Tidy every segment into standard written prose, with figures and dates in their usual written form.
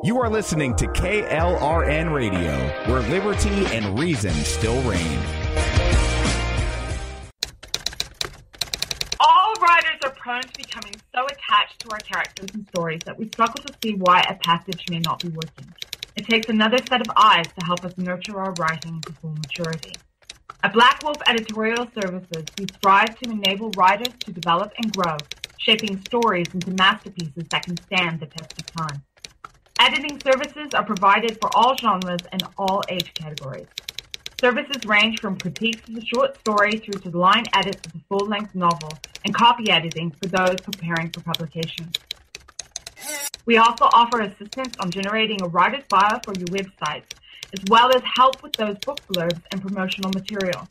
You are listening to KLRN Radio, where liberty and reason still reign. All writers are prone to becoming so attached to our characters and stories that we struggle to see why a passage may not be working. It takes another set of eyes to help us nurture our writing to full maturity. At Black Wolf Editorial Services, we strive to enable writers to develop and grow, shaping stories into masterpieces that can stand the test of time. Editing services are provided for all genres and all age categories. Services range from critiques of a short story through to line edits of a full-length novel and copy editing for those preparing for publication. We also offer assistance on generating a writer's bio for your websites, as well as help with those book blurbs and promotional material.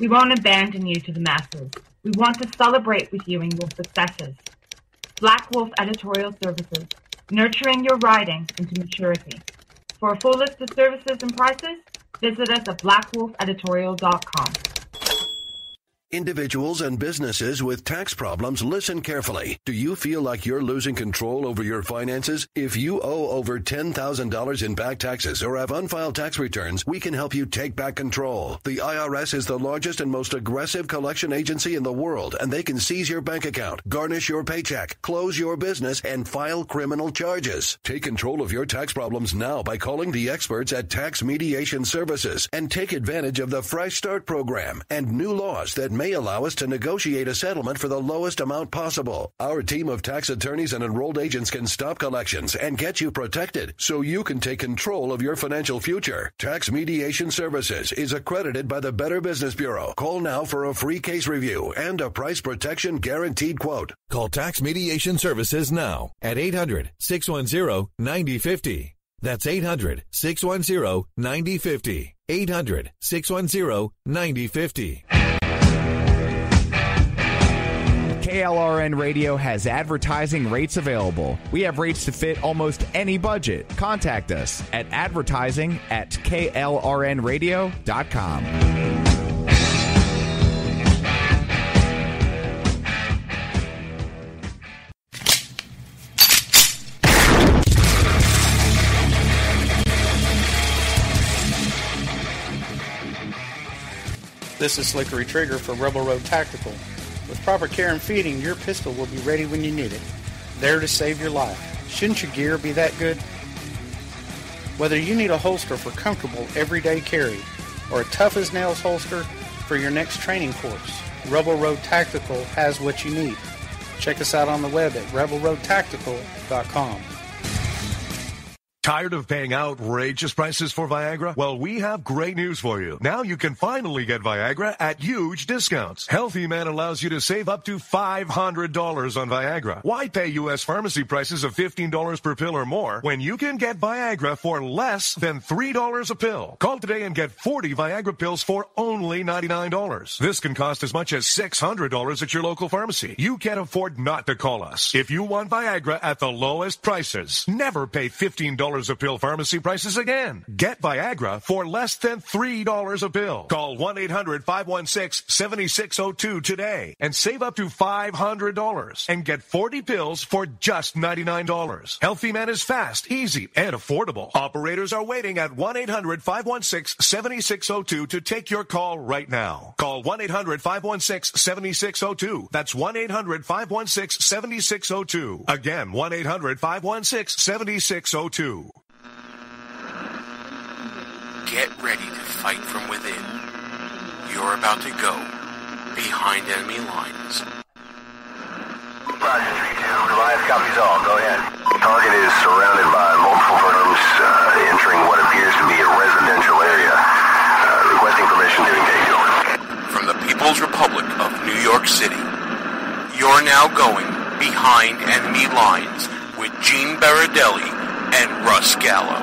We won't abandon you to the masses. We want to celebrate with you in your successes. Black Wolf Editorial Services, nurturing your writing into maturity. For a full list of services and prices, visit us at blackwolfeditorial.com. Individuals and businesses with tax problems, listen carefully. Do you feel like you're losing control over your finances? If you owe over $10,000 in back taxes or have unfiled tax returns, we can help you take back control. The IRS is the largest and most aggressive collection agency in the world, and they can seize your bank account, garnish your paycheck, close your business, and file criminal charges. Take control of your tax problems now by calling the experts at Tax Mediation Services and take advantage of the Fresh Start program and new laws that may allow us to negotiate a settlement for the lowest amount possible. Our team of tax attorneys and enrolled agents can stop collections and get you protected so you can take control of your financial future. Tax Mediation Services is accredited by the Better Business Bureau. Call now for a free case review and a price protection guaranteed quote. Call Tax Mediation Services now at 800-610-9050. That's 800-610-9050. 800-610-9050. KLRN Radio has advertising rates available. We have rates to fit almost any budget. Contact us at advertising@klrnradio.com. This is Slickery Trigger for Rebel Road Tactical. With proper care and feeding, your pistol will be ready when you need it, there to save your life. Shouldn't your gear be that good? Whether you need a holster for comfortable everyday carry or a tough-as-nails holster for your next training course, Rebel Road Tactical has what you need. Check us out on the web at rebelroadtactical.com. Tired of paying outrageous prices for Viagra? Well, we have great news for you. Now you can finally get Viagra at huge discounts. Healthy Man allows you to save up to $500 on Viagra. Why pay U.S. pharmacy prices of $15 per pill or more when you can get Viagra for less than $3 a pill? Call today and get 40 Viagra pills for only $99. This can cost as much as $600 at your local pharmacy. You can't afford not to call us. If you want Viagra at the lowest prices, never pay $15 a pill pharmacy prices again. Get Viagra for less than $3 a pill. Call 1-800-516-7602 today and save up to $500 and get 40 pills for just $99. Healthy Man is fast, easy, and affordable. Operators are waiting at 1-800-516-7602 to take your call right now. Call 1-800-516-7602. That's 1-800-516-7602. Again, 1-800-516-7602. Get ready to fight from within. You're about to go behind enemy lines. Roger, 3-2. Goliath copies all. Go ahead. Target is surrounded by multiple firms entering what appears to be a residential area. Requesting permission to engage. From the People's Republic of New York City, you're now going behind enemy lines with Gene Baradelli and Russ Gallo.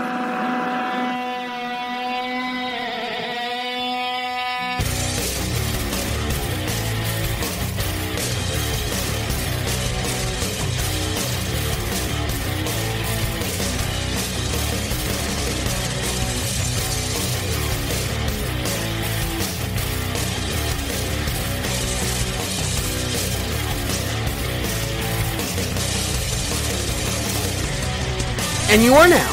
And you are now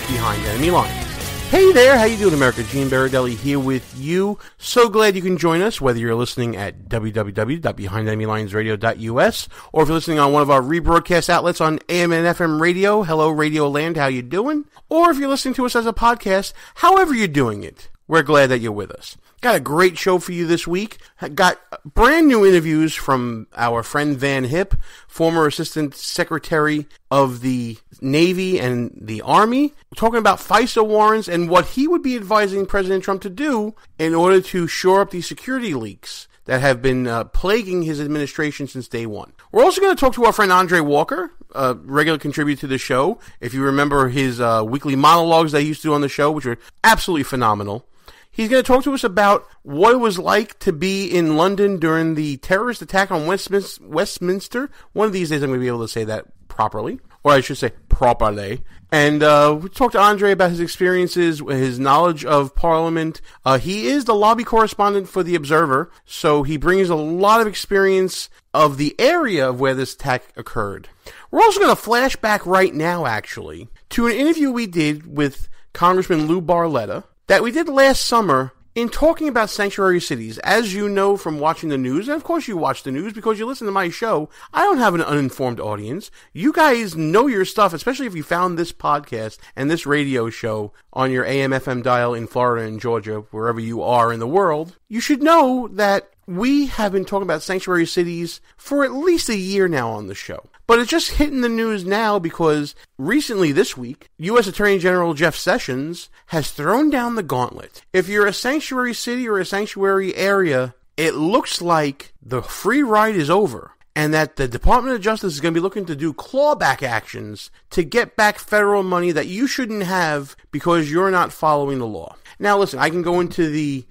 behind enemy lines. Hey there, how you doing, America? Gene Baradelli here with you. So glad you can join us, whether you're listening at www.BehindEnemyLinesRadio.us or if you're listening on one of our rebroadcast outlets on AM and FM radio. Hello, Radio Land, how you doing? Or if you're listening to us as a podcast, however you're doing it, we're glad that you're with us. Got a great show for you this week. Got brand new interviews from our friend Van Hipp, former Assistant Secretary of the Navy and the Army, talking about FISA warrants and what he would be advising President Trump to do in order to shore up these security leaks that have been plaguing his administration since day one. We're also going to talk to our friend Andre Walker, a regular contributor to the show. If you remember his weekly monologues that he used to do on the show, which are absolutely phenomenal. He's going to talk to us about what it was like to be in London during the terrorist attack on Westminster. One of these days I'm going to be able to say that properly, or I should say properly. And we talked to Andre about his experiences, his knowledge of Parliament. He is the lobby correspondent for The Observer, so he brings a lot of experience of the area of where this attack occurred. We're also going to flash back right now, actually, to an interview we did with Congressman Lou Barletta that we did last summer in talking about sanctuary cities. As you know from watching the news, and of course you watch the news because you listen to my show, I don't have an uninformed audience. You guys know your stuff, especially if you found this podcast and this radio show on your AM/FM dial in Florida and Georgia, wherever you are in the world. You should know that we have been talking about sanctuary cities for at least a year now on the show. But it's just hitting the news now because recently this week, U.S. Attorney General Jeff Sessions has thrown down the gauntlet. If you're a sanctuary city or a sanctuary area, it looks like the free ride is over and that the Department of Justice is going to be looking to do clawback actions to get back federal money that you shouldn't have because you're not following the law. Now, listen, I can go into the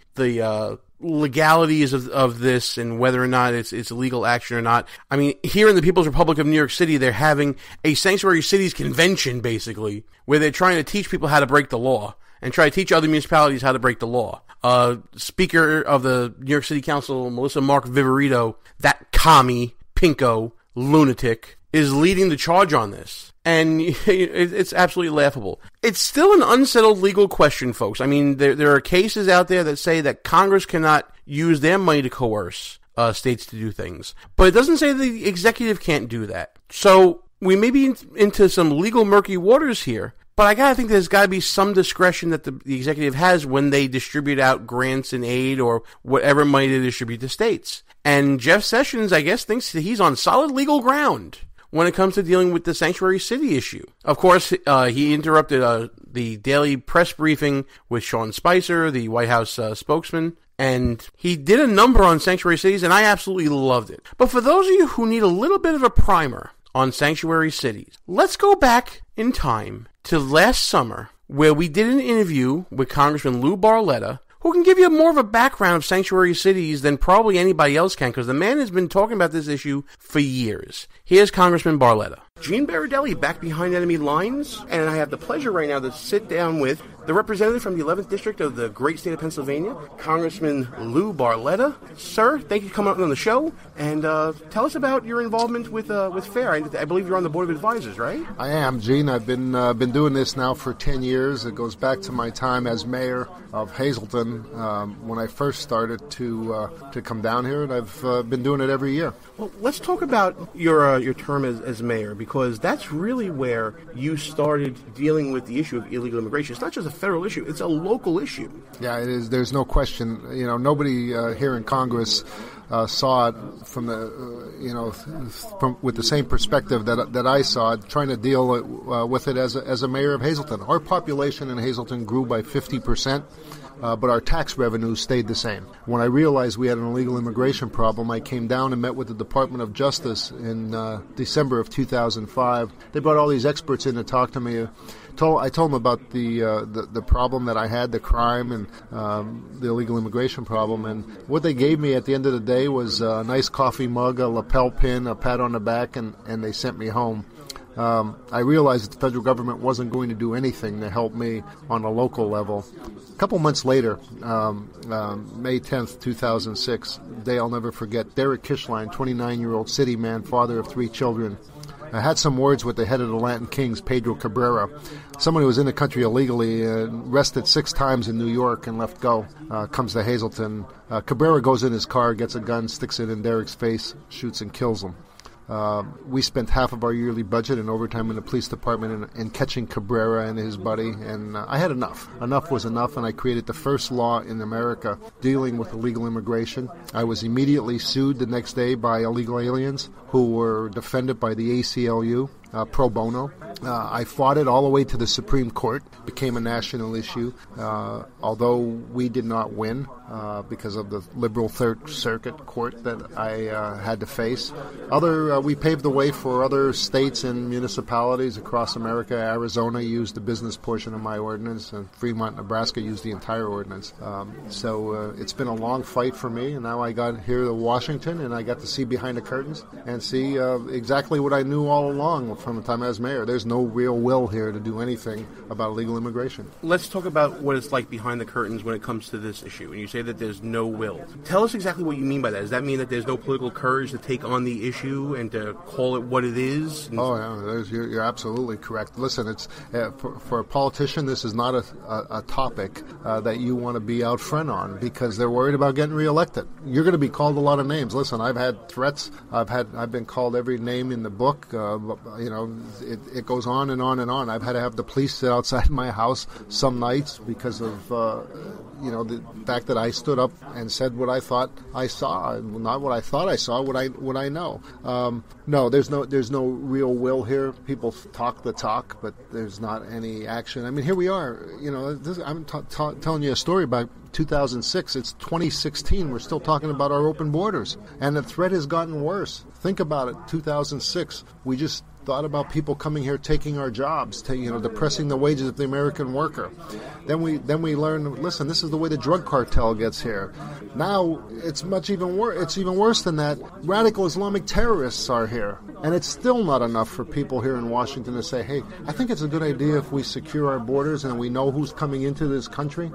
legalities of this and whether or not it's legal action or not. I mean, here in the People's Republic of New York City, they're having a sanctuary cities convention, basically, where they're trying to teach people how to break the law and try to teach other municipalities how to break the law. Speaker of the New York City Council, Melissa Mark Viverito, that commie, pinko, lunatic, is leading the charge on this. And it's absolutely laughable. It's still an unsettled legal question, folks. I mean, there are cases out there that say that Congress cannot use their money to coerce states to do things. But it doesn't say the executive can't do that. So we may be into some legal murky waters here. But I gotta think there's gotta be some discretion that the executive has when they distribute out grants and aid or whatever money they distribute to states. And Jeff Sessions, I guess, thinks that he's on solid legal ground when it comes to dealing with the sanctuary city issue. Of course, he interrupted the daily press briefing with Sean Spicer, the White House spokesman, and he did a number on sanctuary cities, and I absolutely loved it. But for those of you who need a little bit of a primer on sanctuary cities, let's go back in time to last summer, where we did an interview with Congressman Lou Barletta, who can give you more of a background of sanctuary cities than probably anybody else can, because the man has been talking about this issue for years. Here's Congressman Barletta. Gene Baradelli back behind enemy lines, and I have the pleasure right now to sit down with the representative from the 11th District of the great state of Pennsylvania, Congressman Lou Barletta. Sir, thank you for coming on the show, and tell us about your involvement with FAIR. I believe you're on the Board of Advisors, right? I am, Gene. I've been doing this now for 10 years. It goes back to my time as mayor of Hazleton when I first started to come down here, and I've been doing it every year. Well, let's talk about your term as mayor, because that's really where you started dealing with the issue of illegal immigration. It's not just a federal issue; it's a local issue. Yeah, it is. There's no question. You know, nobody here in Congress saw it from with the same perspective that I saw it, trying to deal with it as a mayor of Hazleton. Our population in Hazleton grew by 50%. But our tax revenue stayed the same. When I realized we had an illegal immigration problem, I came down and met with the Department of Justice in December of 2005. They brought all these experts in to talk to me. I told them about the problem that I had, the crime and the illegal immigration problem. And what they gave me at the end of the day was a nice coffee mug, a lapel pin, a pat on the back, and they sent me home. I realized that the federal government wasn't going to do anything to help me on a local level. A couple months later, May 10th, 2006, day I'll never forget, Derek Kishline, 29-year-old city man, father of 3 children, I had some words with the head of the Latin Kings, Pedro Cabrera, someone who was in the country illegally, arrested 6 times in New York and left go, comes to Hazleton. Cabrera goes in his car, gets a gun, sticks it in Derek's face, shoots and kills him. We spent half of our yearly budget in overtime in the police department in catching Cabrera and his buddy, and I had enough. Enough was enough, and I created the first law in America dealing with illegal immigration. I was immediately sued the next day by illegal aliens who were defended by the ACLU. Pro bono. I fought it all the way to the Supreme Court, became a national issue, although we did not win because of the liberal Third Circuit Court that I had to face. We paved the way for other states and municipalities across America. Arizona used the business portion of my ordinance, and Fremont, Nebraska used the entire ordinance. So it's been a long fight for me, and now I got here to Washington, and I got to see behind the curtains and see exactly what I knew all along from the time I was mayor. There's no real will here to do anything about illegal immigration. Let's talk about what it's like behind the curtains when it comes to this issue. And you say that there's no will. Tell us exactly what you mean by that. Does that mean that there's no political courage to take on the issue and to call it what it is? Oh, yeah, you're absolutely correct. Listen, it's for a politician, this is not a topic that you want to be out front on because they're worried about getting reelected. You're going to be called a lot of names. Listen, I've had threats. I've been called every name in the book. It goes on and on and on. I've had to have the police sit outside my house some nights because of the fact that I stood up and said what I thought I saw, not what I thought I saw, what I know. No, there's no real will here. People talk the talk, but there's not any action. I mean, here we are. I'm telling you a story about 2006. It's 2016. We're still talking about our open borders, and the threat has gotten worse. Think about it. 2006. We just thought about people coming here taking our jobs, depressing the wages of the American worker. Then we learned, listen, this is the way the drug cartel gets here. Now it's even worse than that. Radical Islamic terrorists are here, and it's still not enough for people here in Washington to say, hey, I think it's a good idea if we secure our borders and we know who's coming into this country.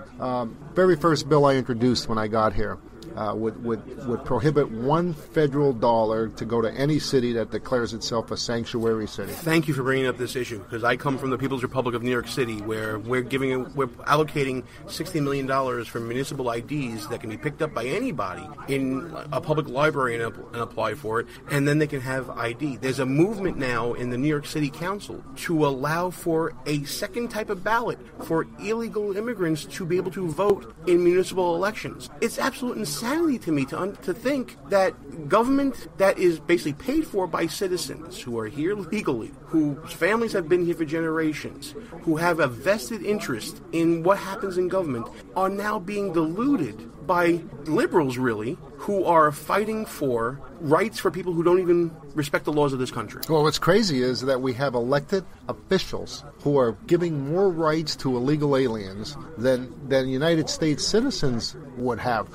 Very first bill I introduced when I got here would prohibit $1 federal to go to any city that declares itself a sanctuary city. Thank you for bringing up this issue, because I come from the People's Republic of New York City, where we're allocating $60 million for municipal IDs that can be picked up by anybody in a public library and apply for it, and then they can have ID. There's a movement now in the New York City Council to allow for a second type of ballot for illegal immigrants to be able to vote in municipal elections. It's absolute insanity to me to think that government that is basically paid for by citizens who are here legally, whose families have been here for generations, who have a vested interest in what happens in government, are now being diluted by liberals, really, who are fighting for rights for people who don't even respect the laws of this country. Well, what's crazy is that we have elected officials who are giving more rights to illegal aliens than United States citizens would have.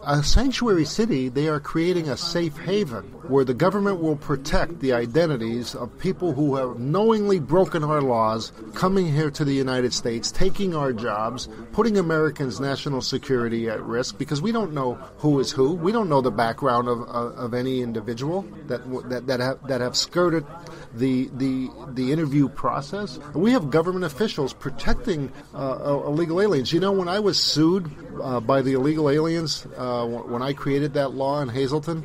A sanctuary city, they are creating a safe haven where the government will protect the identities of people who have knowingly broken our laws, coming here to the United States, taking our jobs, putting Americans' national security at risk, because we don't know who is who. We don't know the background of any individual that have skirted the interview process. We have government officials protecting illegal aliens. When I was sued by the illegal aliens when I created that law in Hazleton,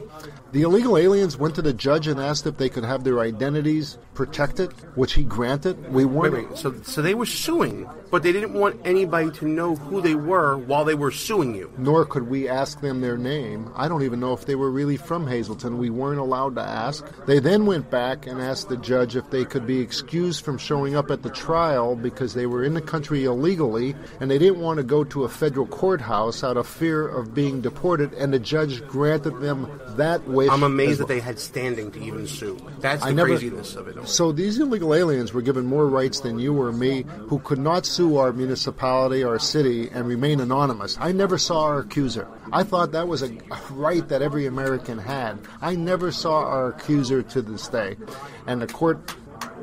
the illegal aliens went to the judge and asked if they could have their identities protected, which he granted. Wait. So they were suing, but they didn't want anybody to know who they were while they were suing you. Nor could we ask them their name. I don't even know if they were really from Hazleton. We weren't allowed to ask. They then went back and asked the judge if they could be excused from showing up at the trial because they were in the country illegally and they didn't want to go to a federal courthouse out of fear of being deported, and the judge granted them that wish. I'm amazed that they had standing to even sue. That's the craziness of it. So these illegal aliens were given more rights than you or me, who could not sue our municipality, our city, and remain anonymous. I never saw our accuser. I thought that was a right that every American had. I never saw our accuser to this day. And the court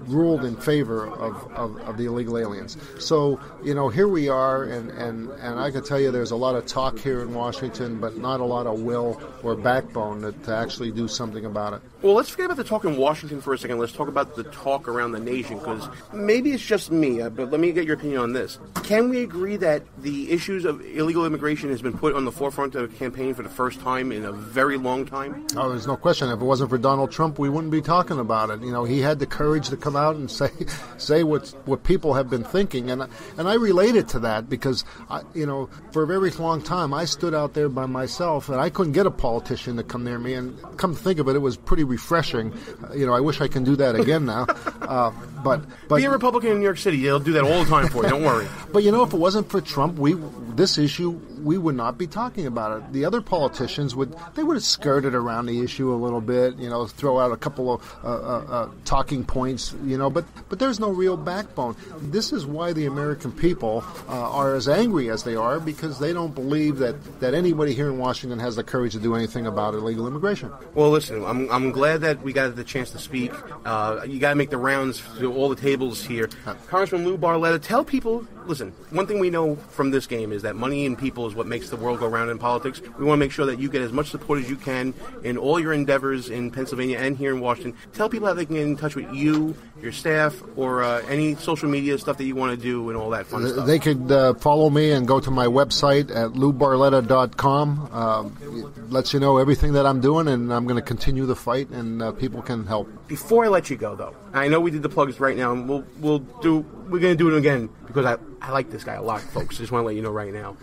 ruled in favor of the illegal aliens. So, here we are, and I can tell you there's a lot of talk here in Washington, but not a lot of will or backbone to actually do something about it. Well, let's forget about the talk in Washington for a second. Let's talk about the talk around the nation, because maybe it's just me, but let me get your opinion on this. Can we agree that the issues of illegal immigration has been put on the forefront of the campaign for the first time in a very long time? Oh, there's no question. If it wasn't for Donald Trump, we wouldn't be talking about it. He had the courage to come out and say what people have been thinking, and I related to that because for a very long time I stood out there by myself, and I couldn't get a politician to come near me. And come to think of it, it was pretty refreshing. I wish I can do that again now. But be a Republican in New York City. They'll do that all the time for you. Don't worry. But if it wasn't for Trump, this issue we would not be talking about it. The other politicians would have skirted around the issue a little bit. Throw out a couple of talking points. But there's no real backbone. This is why the American people are as angry as they are, because they don't believe that anybody here in Washington has the courage to do anything about illegal immigration. Well, listen, I'm glad that we got the chance to speak. You got to make the rounds to all the tables here. Congressman Lou Barletta, tell people, listen, one thing we know from this game is that money and people is what makes the world go round in politics. We want to make sure that you get as much support as you can in all your endeavors in Pennsylvania and here in Washington. Tell people how they can get in touch with you, your staff, or any social media stuff that you want to do and all that fun stuff. They could follow me and go to my website at loubarletta.com. It lets you know everything that I'm doing, and I'm going to continue the fight, and people can help. Before I let you go, though, I know we did the plugs right now, and we're going to do it again because I like this guy a lot, folks. Just want to let you know right now.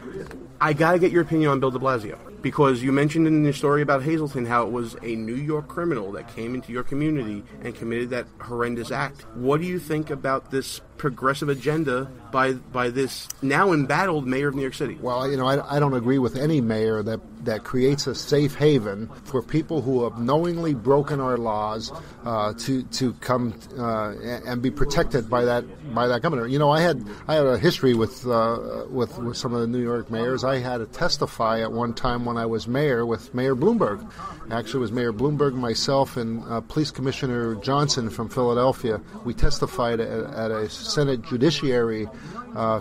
I got to get your opinion on Bill de Blasio, because you mentioned in your story about Hazleton how it was a New York criminal that came into your community and committed that horrendous act. What do you think about this progressive agenda by this now embattled mayor of New York City? Well, I don't agree with any mayor that creates a safe haven for people who have knowingly broken our laws to come and be protected by that governor. I had a history with some of the New York mayors. I had to testify at one time when I was mayor with Mayor Bloomberg. Actually, it was Mayor Bloomberg, myself, and Police Commissioner Johnson from Philadelphia. We testified at a Senate Judiciary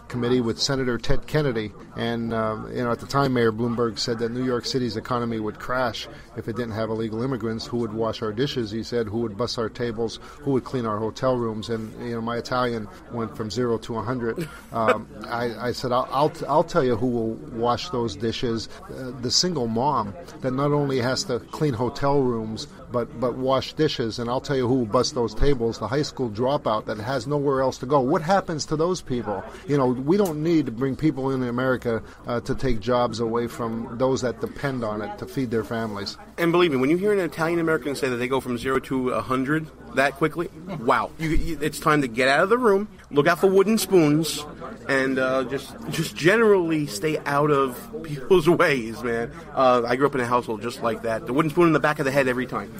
Committee with Senator Ted Kennedy. And, at the time, Mayor Bloomberg said that New York City's economy would crash if it didn't have illegal immigrants. Who would wash our dishes, he said, who would bus our tables, who would clean our hotel rooms. And, my Italian went from 0 to 100. I said, I'll tell you who will wash those dishes. The single mom that not only has to clean hotel rooms, but wash dishes. And I'll tell you who will bust those tables, the high school dropout that has nowhere else to go. What happens to those people? We don't need to bring people in America to take jobs away from those that depend on it to feed their families. And believe me, when you hear an Italian American say that they go from 0 to 100 that quickly, wow. It's time to get out of the room, look out for wooden spoons, and just generally stay out of people's ways, man. I grew up in a household just like that. The wooden spoon in the back of the head every time.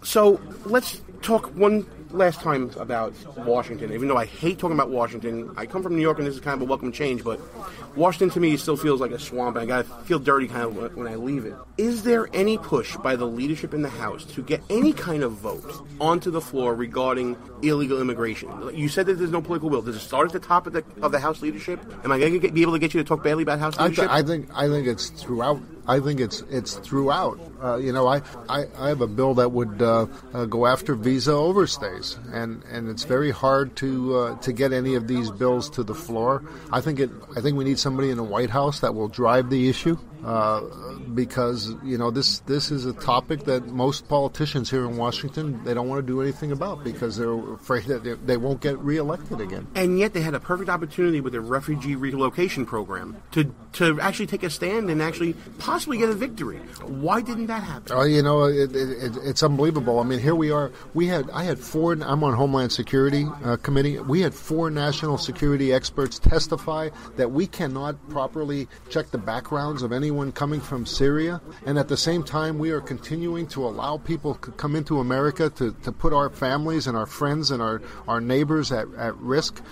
So let's talk one last time about Washington. Even though I hate talking about Washington, I come from New York and this is kind of a welcome change, but Washington to me still feels like a swamp, and I gotta feel dirty kind of when I leave it. Is there any push by the leadership in the House to get any kind of vote onto the floor regarding illegal immigration? You said that there's no political will. Does it start at the top of the House leadership? Am I going to be able to get you to talk badly about House leadership? I think it's throughout. I think it's throughout. I have a bill that would go after visa overstays, and it's very hard to get any of these bills to the floor. I think we need somebody in the White House that will drive the issue. Because this is a topic that most politicians here in Washington, they don't want to do anything about because they're afraid that they won't get reelected again. And yet they had a perfect opportunity with their refugee relocation program to actually take a stand and actually possibly get a victory. Why didn't that happen? It's unbelievable. I mean, here we are. I had 4. I'm on Homeland Security Committee. We had 4 national security experts testify that we cannot properly check the backgrounds of anyone coming from Syria, and at the same time we are continuing to allow people to come into America to put our families and our friends and our neighbors at risk.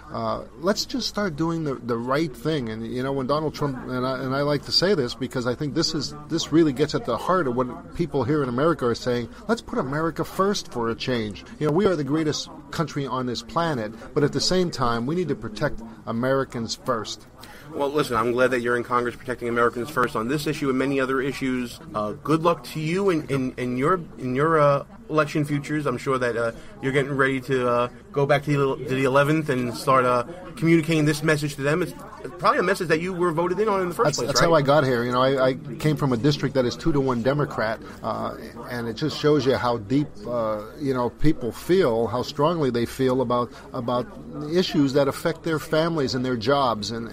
Let's just start doing the right thing. And when Donald Trump, and I like to say this because I think this this really gets at the heart of what people here in America are saying. Let's put America first for a change. We are the greatest country on this planet, but at the same time, we need to protect Americans first. Well, listen, I'm glad that you're in Congress protecting Americans first on this issue and many other issues. Good luck to you in your election futures. I'm sure that you're getting ready to go back to the 11th and start communicating this message to them. It's probably a message that you were voted in on in the first place, That's right? how I got here. I came from a district that is 2-1 Democrat, and it just shows you how deep, people feel, how strongly they feel about issues that affect their families and their jobs. And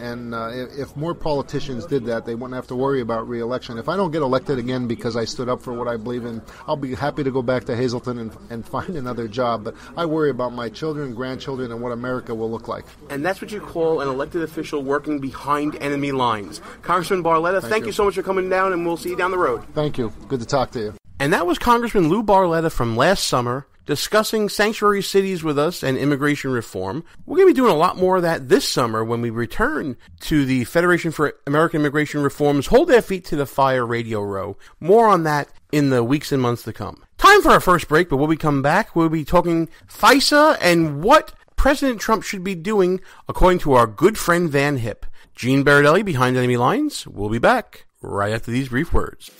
if more politicians did that, they wouldn't have to worry about re-election. If I don't get elected again because I stood up for what I believe in, I'll be happy to go back to Hazleton and find another job. But I worry about my children, grandchildren, and what America will look like. And that's what you call an elected official working behind enemy lines. Congressman Barletta, thank you so much for coming down, and we'll see you down the road. Thank you. Good to talk to you. And that was Congressman Lou Barletta from last summer discussing sanctuary cities with us and immigration reform. We're going to be doing a lot more of that this summer when we return to the Federation for American Immigration Reform's Hold Their Feet to the Fire radio row. More on that in the weeks and months to come. Time for our first break, but when we come back, we'll be talking FISA and what President Trump should be doing according to our good friend Van Hipp. Gene Baradelli, Behind Enemy Lines. We'll be back right after these brief words.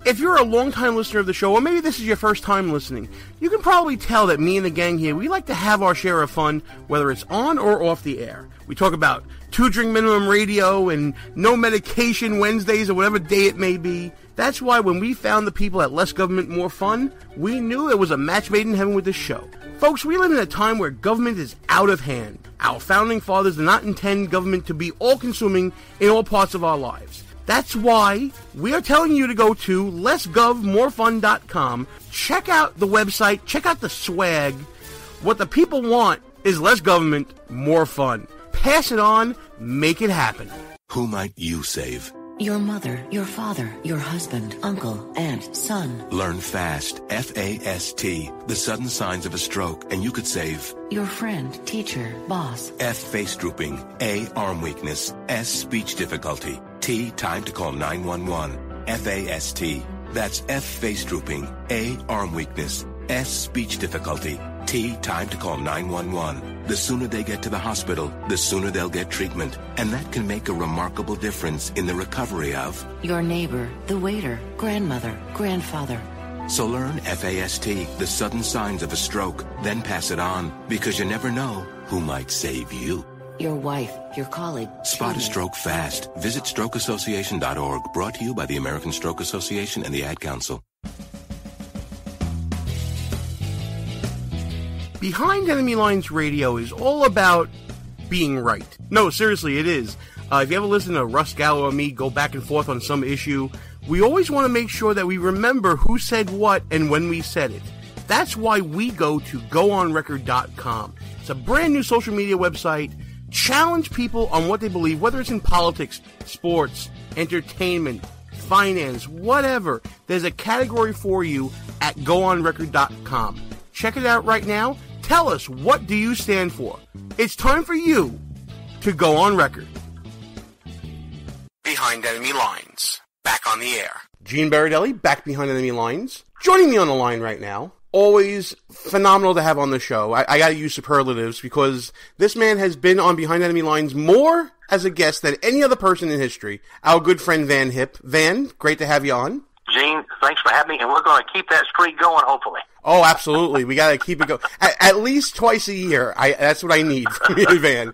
If you're a long-time listener of the show, or maybe this is your first time listening, you can probably tell that me and the gang here, we like to have our share of fun, whether it's on or off the air. We talk about 2-drink minimum radio and no medication Wednesdays or whatever day it may be. That's why when we found the people at Less Government, More Fun, we knew it was a match made in heaven with this show. Folks, we live in a time where government is out of hand. Our founding fathers did not intend government to be all-consuming in all parts of our lives. That's why we are telling you to go to lessgovmorefun.com, check out the website, check out the swag. What the people want is less government, more fun. Pass it on, make it happen. Who might you save? Your mother, your father, your husband, uncle, aunt, son. Learn FAST, F-A-S-T, the sudden signs of a stroke, and you could save. Your friend, teacher, boss. F, face drooping. A, arm weakness. S, speech difficulty. T, time to call 911. F-A-S-T. That's F, face drooping. A, arm weakness. S, speech difficulty. T, time to call 911. The sooner they get to the hospital, the sooner they'll get treatment. And that can make a remarkable difference in the recovery of your neighbor, the waiter, grandmother, grandfather. So learn FAST, the sudden signs of a stroke, then pass it on, because you never know who might save you. Your wife, your colleague. Spot a stroke fast. Visit strokeassociation.org, brought to you by the American Stroke Association and the Ad Council. Behind Enemy Lines Radio is all about being right. No, seriously, it is. If you ever listen to Russ Gallo or me go back and forth on some issue, we always want to make sure that we remember who said what and when we said it. That's why we go to goonrecord.com. It's a brand new social media website. Challenge people on what they believe, whether it's in politics, sports, entertainment, finance, whatever. There's a category for you at goonrecord.com. Check it out right now. Tell us, what do you stand for? It's time for you to go on record. Behind Enemy Lines. Back on the air. Gene Baradelli, back behind Enemy Lines. Joining me on the line right now. Always phenomenal to have on the show. I gotta use superlatives because this man has been on Behind Enemy Lines more as a guest than any other person in history. Our good friend Van Hipp. Van, great to have you on. Gene, thanks for having me, and we're going to keep that streak going, hopefully. Oh, absolutely. We got to keep it going. At least twice a year. That's what I need from you, Van.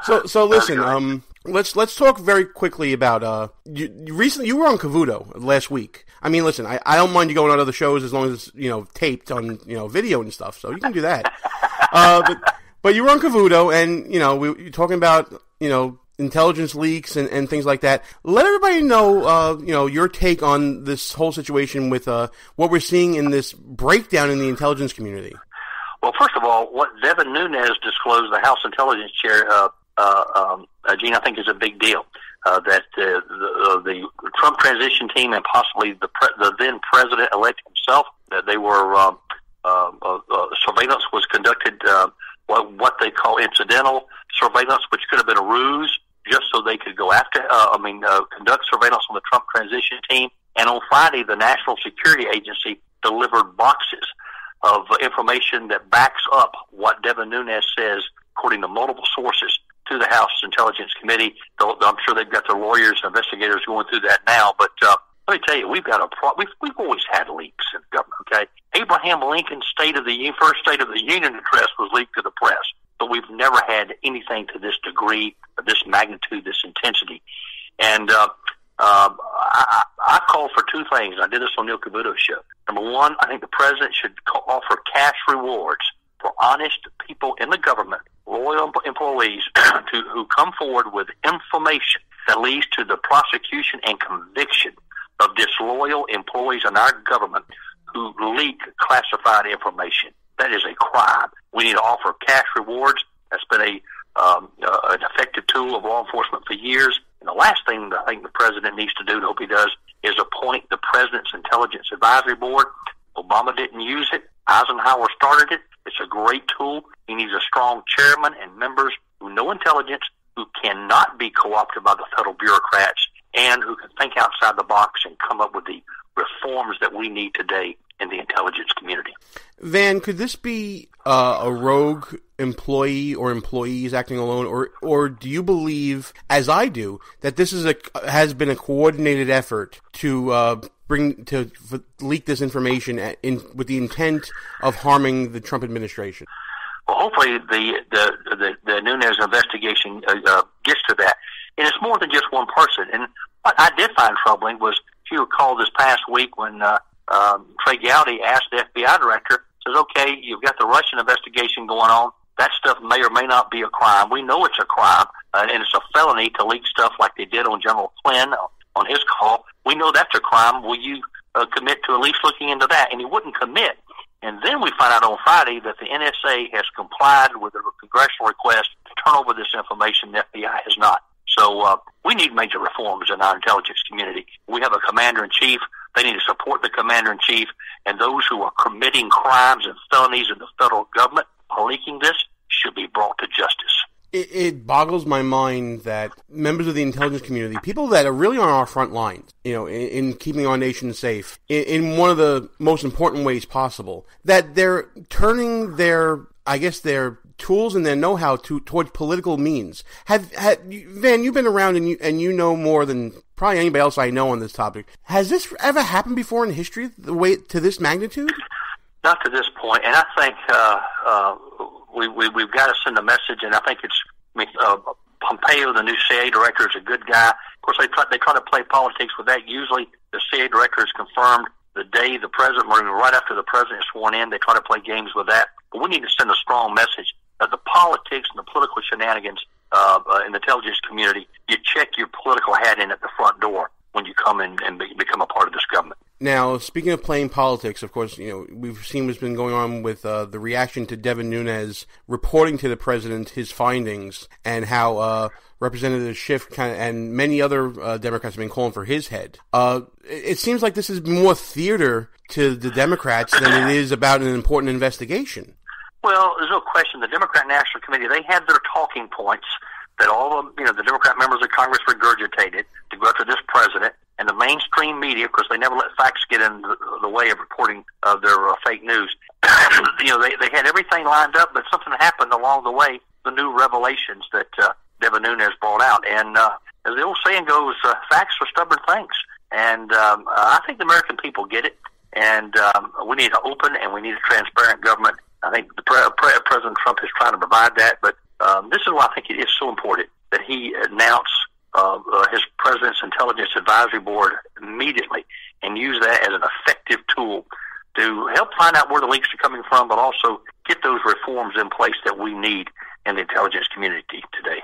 So listen, let's talk very quickly about, recently, you were on Cavuto last week. I mean, listen, I don't mind you going on other shows as long as it's, taped on, video and stuff, so you can do that. But you were on Cavuto, and, we were talking about, intelligence leaks and things like that. Let everybody know, your take on this whole situation with what we're seeing in this breakdown in the intelligence community. Well, first of all, what Devin Nunes disclosed, the House Intelligence Chair, Gene, I think is a big deal. That the Trump transition team and possibly the then president-elect himself, that they were surveillance was conducted, what they call incidental surveillance, which could have been a ruse. just so they could go after, conduct surveillance on the Trump transition team. And on Friday, the National Security Agency delivered boxes of information that backs up what Devin Nunes says, according to multiple sources, to the House Intelligence Committee. I'm sure they've got their lawyers and investigators going through that now. But let me tell you, we've got we've always had leaks in government. Okay, Abraham Lincoln's first State of the Union address was leaked to the press, but we've never had anything to this degree, this magnitude, this intensity. And I call for two things. I did this on Neil Cavuto's show. Number one, I think the president should offer cash rewards for honest people in the government, loyal employees who come forward with information that leads to the prosecution and conviction of disloyal employees in our government who leak classified information. That is a crime. We need to offer cash rewards. That's been an effective tool of law enforcement for years. And the last thing that I think the president needs to do, and hope he does, is appoint the President's Intelligence Advisory Board. Obama didn't use it. Eisenhower started it. It's a great tool. He needs a strong chairman and members who know intelligence, who cannot be co-opted by the federal bureaucrats, and who can think outside the box and come up with the reforms that we need today in the intelligence community. Van, could this be a rogue employee or employees acting alone, or do you believe, as I do, that this is has been a coordinated effort to leak this information with the intent of harming the Trump administration? Well, hopefully the Nunes investigation gets to that, and it's more than just one person. And what I did find troubling was, if you recall, this past week when Trey Gowdy asked the FBI director, says, "Okay, you've got the Russian investigation going on. That stuff may or may not be a crime. We know it's a crime, and it's a felony to leak stuff like they did on General Flynn on his call. We know that's a crime. Will you commit to at least looking into that?" And he wouldn't commit. And then we find out on Friday that the NSA has complied with a congressional request to turn over this information. The FBI has not. So we need major reforms in our intelligence community. We have a commander-in-chief. They need to support the commander-in-chief, and those who are committing crimes and felonies in the federal government leaking this should be brought to justice. It boggles my mind that members of the intelligence community, people that are really on our front lines, in keeping our nation safe, in one of the most important ways possible, that they're turning their tools and their know-how towards political means. Van, you've been around and you know more than probably anybody else I know on this topic. Has this ever happened before in history, the way to this magnitude? Not to this point, and I think we've got to send a message, and I think Pompeo, the new CIA director, is a good guy. Of course, they try to play politics with that. Usually, the CIA director is confirmed the day the president, or right after the president is sworn in. They try to play games with that. But we need to send a strong message that the politics and the political shenanigans in the intelligence community, you check your political hat in at the front door when you come in and become a part of this government. Now, speaking of playing politics, of course, we've seen what's been going on with the reaction to Devin Nunes reporting to the president his findings, and how Representative Schiff and many other Democrats have been calling for his head. It seems like this is more theater to the Democrats than it is about an important investigation. Well, there's no question. The Democrat National Committee, they had their talking points that all of the Democrat members of Congress regurgitated to go after this president, and the mainstream media, because they never let facts get in the way of reporting their fake news. They had everything lined up, but something happened along the way, the new revelations that Devin Nunes brought out. And as the old saying goes, facts are stubborn things. And I think the American people get it, and we need an open and we need a transparent government. I think President Trump is trying to provide that, but this is why I think it is so important that he announce his President's Intelligence Advisory Board immediately and use that as an effective tool to help find out where the leaks are coming from, but also get those reforms in place that we need in the intelligence community today.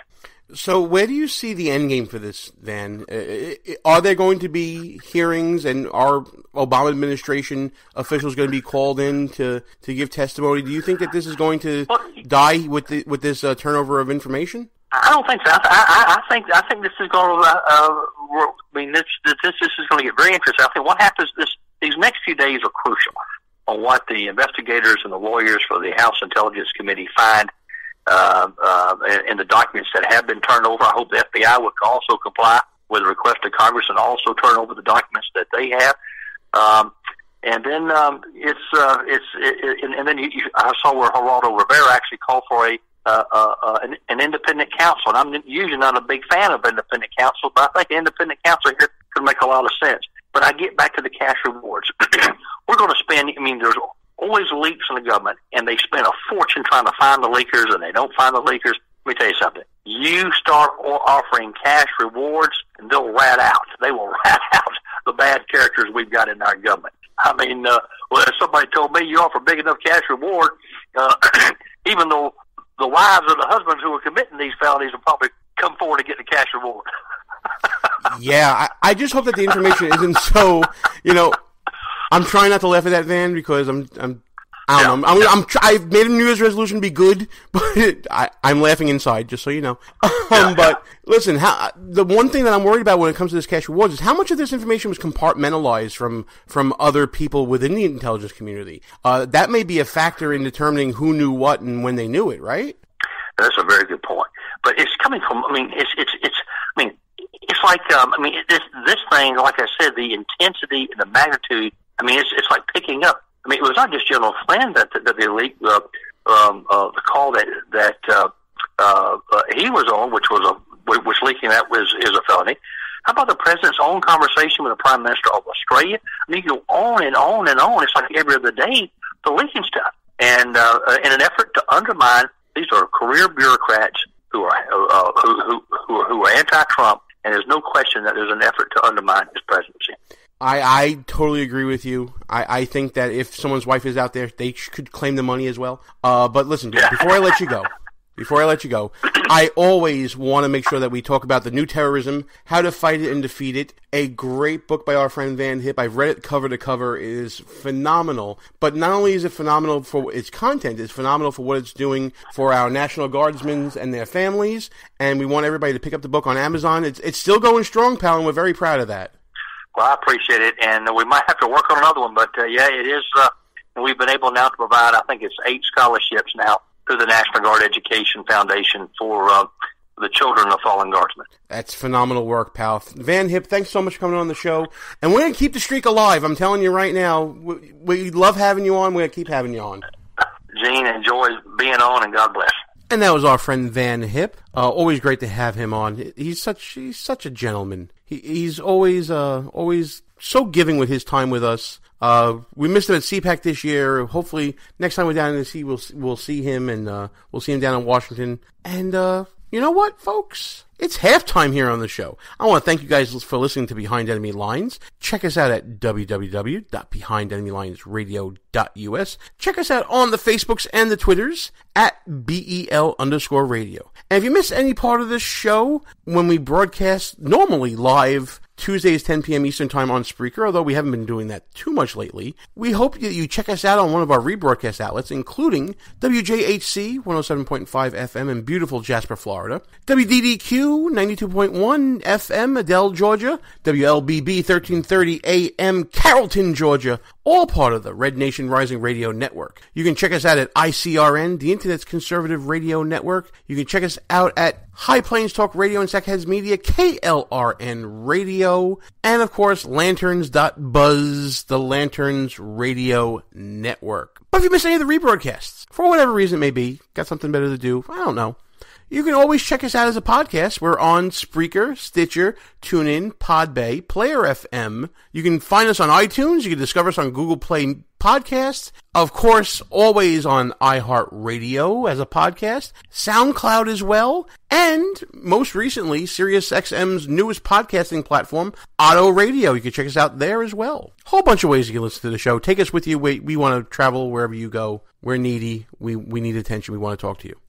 So where do you see the end game for this, Van? Are there going to be hearings, and are Obama administration officials going to be called in to give testimony? Do you think that this is going to die with this turnover of information? I don't think so. I think this is going to. This is going to get very interesting. I think what happens these next few days are crucial on what the investigators and the lawyers for the House Intelligence Committee find. in the documents that have been turned over. I hope the FBI would also comply with a request to Congress and also turn over the documents that they have. And then I saw where Geraldo Rivera actually called for an independent counsel. And I'm usually not a big fan of independent counsel, but I think an independent counsel here could make a lot of sense. But I get back to the cash rewards. We're going to spend, there's always leaks in the government, and they spend a fortune trying to find the leakers, and they don't find the leakers. Let me tell you something. You start offering cash rewards, and they'll rat out. They will rat out the bad characters we've got in our government. If somebody told me you offer big enough cash reward, even though the wives of the husbands who are committing these felonies will probably come forward to get the cash reward. Yeah, I just hope that the information isn't so, I'm trying not to laugh at that, Van, because I don't know. I've made a New Year's resolution to be good, but I'm laughing inside, just so you know. But listen, the one thing that I'm worried about when it comes to this cash rewards is how much of this information was compartmentalized from other people within the intelligence community. That may be a factor in determining who knew what and when they knew it, right? That's a very good point. But it's coming from. It's like this thing. Like I said, the intensity and the magnitude. It's like picking up. It was not just General Flynn that they leaked the call that he was on, which leaking that is a felony. How about the president's own conversation with the Prime Minister of Australia? You go on and on and on. It's like every other day the leaking stuff, and in an effort to undermine, these are career bureaucrats who are anti-Trump, and there's no question that there's an effort to undermine his presidency. I totally agree with you. I think that if someone's wife is out there, they could claim the money as well. But listen, before I let you go, I always want to make sure that we talk about the new terrorism, how to fight it and defeat it. A great book by our friend Van Hipp. I've read it cover to cover. It is phenomenal. But not only is it phenomenal for its content, it's phenomenal for what it's doing for our National Guardsmen and their families. And we want everybody to pick up the book on Amazon. It's still going strong, pal, and we're very proud of that. Well, I appreciate it, and we might have to work on another one, but it is. We've been able now to provide, I think it's 8 scholarships now through the National Guard Education Foundation for the children of fallen guardsmen. That's phenomenal work, pal. Van Hipp, thanks so much for coming on the show, and we're going to keep the streak alive. I'm telling you right now, we love having you on. We're going to keep having you on. Gene, enjoy being on, and God bless. And that was our friend Van Hipp. Always great to have him on. He's such a gentleman. He's always so giving with his time with us. We missed him at CPAC this year. Hopefully next time we're down in D.C. we'll see him, and we'll see him down in Washington. And you know what, folks? It's halftime here on the show. I want to thank you guys for listening to Behind Enemy Lines. Check us out at www.BehindEnemyLinesRadio.us. Check us out on the Facebooks and the Twitters at BEL_radio. And if you miss any part of this show, when we broadcast normally live Tuesdays, 10 p.m. Eastern Time on Spreaker, although we haven't been doing that too much lately, we hope that you check us out on one of our rebroadcast outlets, including WJHC 107.5 FM in beautiful Jasper, Florida, WDDQ 92.1 FM, Adel, Georgia, WLBB 1330 AM, Carrollton, Georgia, all part of the Red Nation Rising Radio Network. You can check us out at ICRN, the Internet's conservative radio network. You can check us out at High Plains Talk Radio and Sackheads Media, KLRN Radio, and of course, Lanterns.buzz, the Lanterns Radio Network. But if you miss any of the rebroadcasts, for whatever reason it may be, got something better to do, I don't know, you can always check us out as a podcast. We're on Spreaker, Stitcher, TuneIn, Podbay, Player FM. You can find us on iTunes. You can discover us on Google Play Podcasts. Of course, always on iHeartRadio as a podcast. SoundCloud as well. And most recently, SiriusXM's newest podcasting platform, Auto Radio. You can check us out there as well. Whole bunch of ways you can listen to the show. Take us with you. We want to travel wherever you go. We're needy. We need attention. We want to talk to you.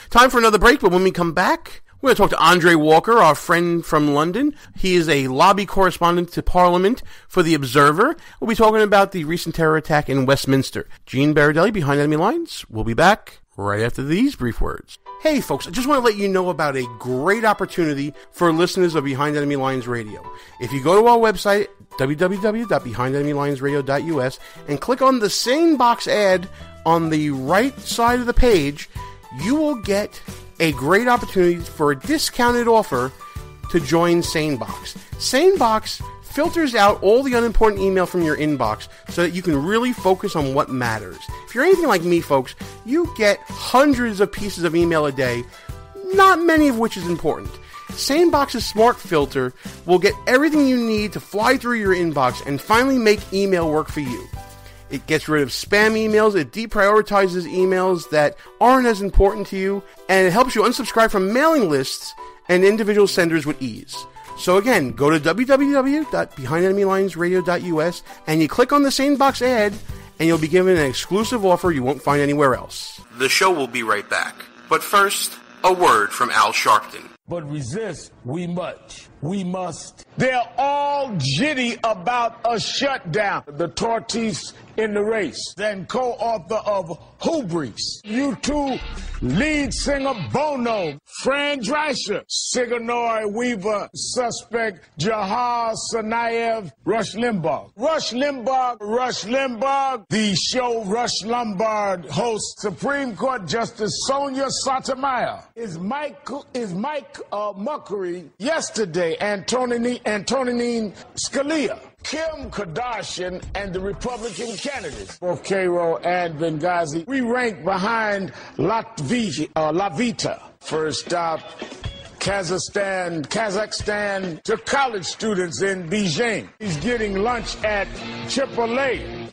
Time for another break, but when we come back, we're going to talk to Andre Walker, our friend from London. He is a lobby correspondent to Parliament for The Observer. We'll be talking about the recent terror attack in Westminster. Gene Baradelli, Behind Enemy Lines. We'll be back right after these brief words. Hey folks, I just want to let you know about a great opportunity for listeners of Behind Enemy Lines Radio. If you go to our website, www.BehindEnemyLinesRadio.us, and click on the same box ad on the right side of the page, you will get a great opportunity for a discounted offer to join SaneBox. SaneBox filters out all the unimportant email from your inbox so that you can really focus on what matters. If you're anything like me, folks, you get hundreds of pieces of email a day, not many of which is important. SaneBox's smart filter will get everything you need to fly through your inbox and finally make email work for you. It gets rid of spam emails, it deprioritizes emails that aren't as important to you, and it helps you unsubscribe from mailing lists and individual senders with ease. So again, go to www.behindenemylinesradio.us and you click on the SaneBox ad and you'll be given an exclusive offer you won't find anywhere else. The show will be right back. But first, a word from Al Sharpton. But resist we much. We must. They're all jitty about a shutdown. The tortoise in the race, then co-author of Hubris. U2 lead singer Bono, Fran Drescher, Sigourney Weaver, suspect Jahar Tsarnaev, Rush Limbaugh. Rush Limbaugh, the show Rush Lombard hosts Supreme Court Justice Sonia Sotomayor. Is Mike Muckery yesterday, Antonin Scalia. Kim Kardashian and the Republican candidates, both Cairo and Benghazi, we rank behind Lavita. First stop, Kazakhstan to college students in Beijing. He's getting lunch at Chipotle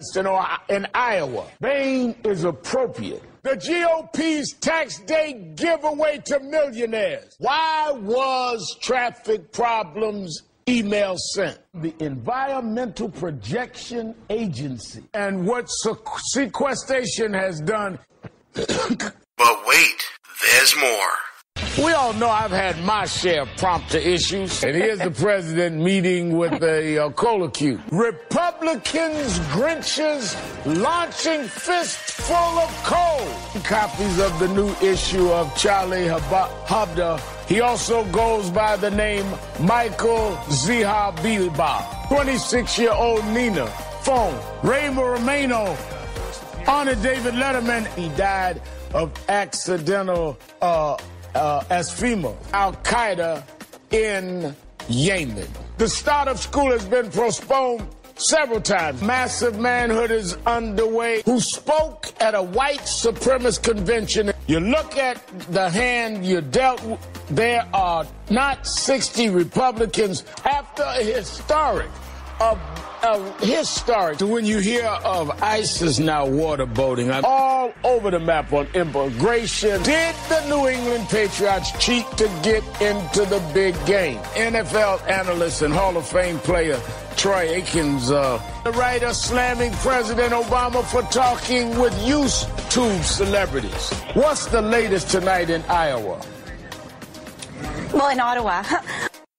in Iowa. Bain is appropriate. The GOP's tax day giveaway to millionaires. Why was traffic problems email sent? The Environmental Projection Agency. And what sequestration has done. But wait, there's more. We all know I've had my share of prompter issues. And here's the president meeting with the Colacute. Republicans, Grinches, launching fistful of coal. Copies of the new issue of Charlie Hebdo. He also goes by the name Michael Zahabiba. 26-year-old Nina. Phone. Ray Romano. Honor David Letterman. He died of accidental asphyma. Al-Qaeda in Yemen. The start of school has been postponed several times. Massive manhood is underway. Who spoke at a white supremacist convention. You look at the hand you dealt with, there are not 60 Republicans after a historic when you hear of ISIS now waterboating all over the map on immigration. Did the New England Patriots cheat to get into the big game? NFL analyst and Hall of Fame player Troy Aikens, the writer slamming President Obama for talking with YouTube celebrities. What's the latest tonight in Iowa? Well, in Ottawa.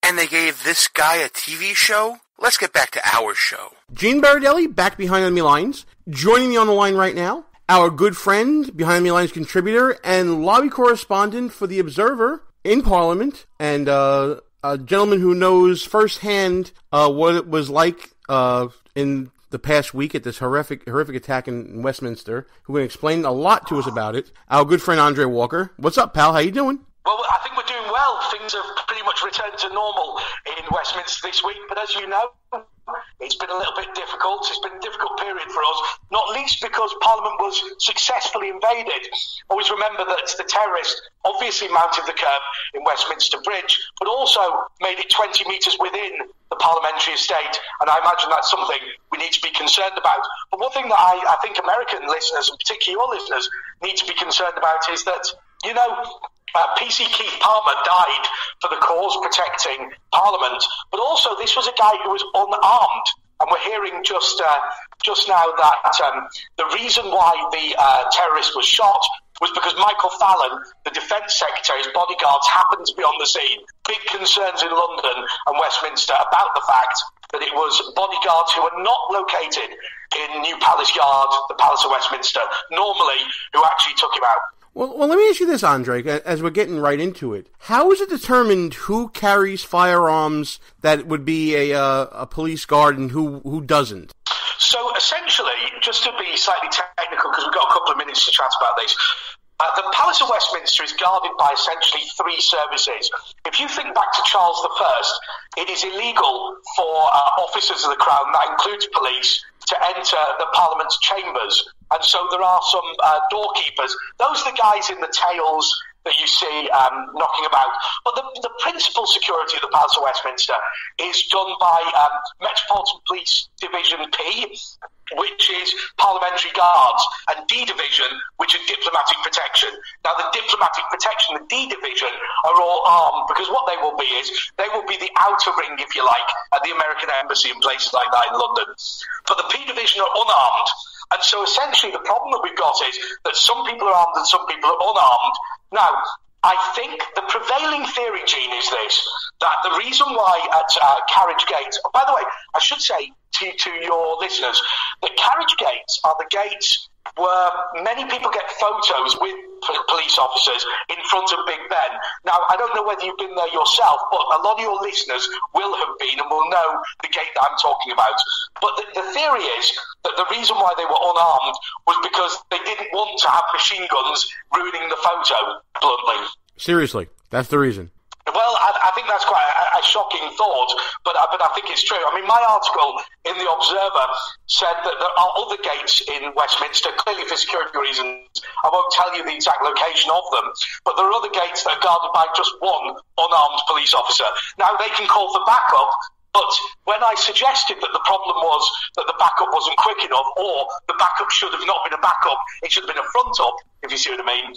And they gave this guy a TV show? Let's get back to our show. Gene Baradelli, back behind enemy lines. Joining me on the line right now, our good friend, behind enemy lines contributor, and lobby correspondent for The Observer in Parliament, and a gentleman who knows firsthand what it was like in the past week at this horrific attack in Westminster, who can explain a lot to us about it. Our good friend Andre Walker. What's up, pal? How you doing? Well, I think we're doing well. Things have pretty much returned to normal in Westminster this week. But as you know, it's been a little bit difficult. It's been a difficult period for us, not least because Parliament was successfully invaded. Always remember that the terrorists obviously mounted the curb in Westminster Bridge, but also made it 20 metres within the parliamentary estate. And I imagine that's something we need to be concerned about. But one thing that I think American listeners, and particularly your listeners, need to be concerned about is that, you know, PC Keith Palmer died for the cause protecting Parliament, but also this was a guy who was unarmed. And we're hearing just now that the reason why the terrorist was shot was because Michael Fallon, the Defence Secretary's bodyguards, happened to be on the scene. Big concerns in London and Westminster about the fact that it was bodyguards who are not located in New Palace Yard, the Palace of Westminster, normally, who actually took him out. Well, let me ask you this, Andre, as we're getting right into it. How is it determined who carries firearms that would be a police guard and who doesn't? So essentially, just to be slightly technical, because we've got a couple of minutes to chat about this, The Palace of Westminster is guarded by essentially three services. If you think back to Charles I, it is illegal for officers of the Crown, that includes police, to enter the Parliament's chambers. And so there are some doorkeepers. Those are the guys in the tails that you see knocking about. But the principal security of the Palace of Westminster is done by Metropolitan Police Division P, which is Parliamentary Guards, and D Division, which is Diplomatic Protection. Now, the Diplomatic Protection, the D Division, are all armed, because what they will be is, they will be the outer ring, if you like, at the American Embassy and places like that in London. But the P Division are unarmed. And so essentially the problem that we've got is that some people are armed and some people are unarmed. Now, I think the prevailing theory, Gene, is this, that the reason why at Carriage Gate, by the way, I should say to your listeners, that Carriage Gates are the gates where many people get photos with police officers in front of Big Ben. Now, I don't know whether you've been there yourself, but a lot of your listeners will have been and will know the gate that I'm talking about. But the theory is that the reason why they were unarmed was because they didn't want to have machine guns ruining the photo, bluntly. Seriously, that's the reason. Well, I think that's quite a shocking thought, but I think it's true. I mean, my article in The Observer said that there are other gates in Westminster, clearly for security reasons. I won't tell you the exact location of them, but there are other gates that are guarded by just one unarmed police officer. Now, they can call for backup, but when I suggested that the problem was that the backup wasn't quick enough, or the backup should have not been a backup, it should have been a front up, if you see what I mean,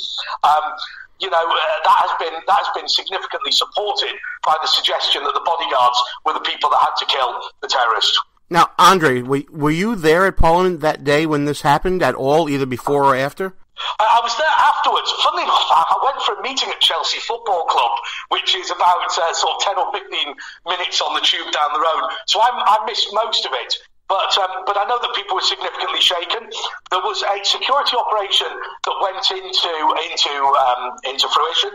that has been significantly supported by the suggestion that the bodyguards were the people that had to kill the terrorist. Now, Andre, were you there at Parliament that day when this happened at all, either before or after? I was there afterwards. Funnily enough, I went for a meeting at Chelsea Football Club, which is about sort of 10 or 15 minutes on the tube down the road. So I missed most of it. But I know that people were significantly shaken. There was a security operation that went into fruition.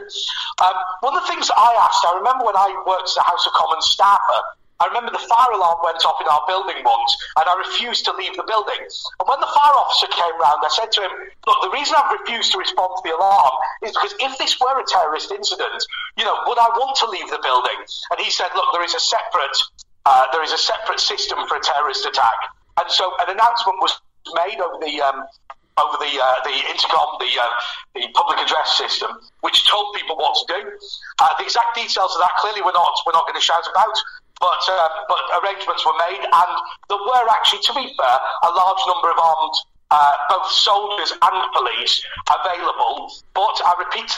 One of the things I asked, I remember when I worked as a House of Commons staffer, I remember the fire alarm went off in our building once, and I refused to leave the building. And when the fire officer came round, I said to him, look, the reason I've refused to respond to the alarm is because if this were a terrorist incident, would I want to leave the building? And he said, look, there is a separate system for a terrorist attack. And so an announcement was made over the intercom, the public address system, which told people what to do. The exact details of that clearly we're not going to shout about, but arrangements were made, and there were actually, to be fair, a large number of armed both soldiers and police available. But I repeat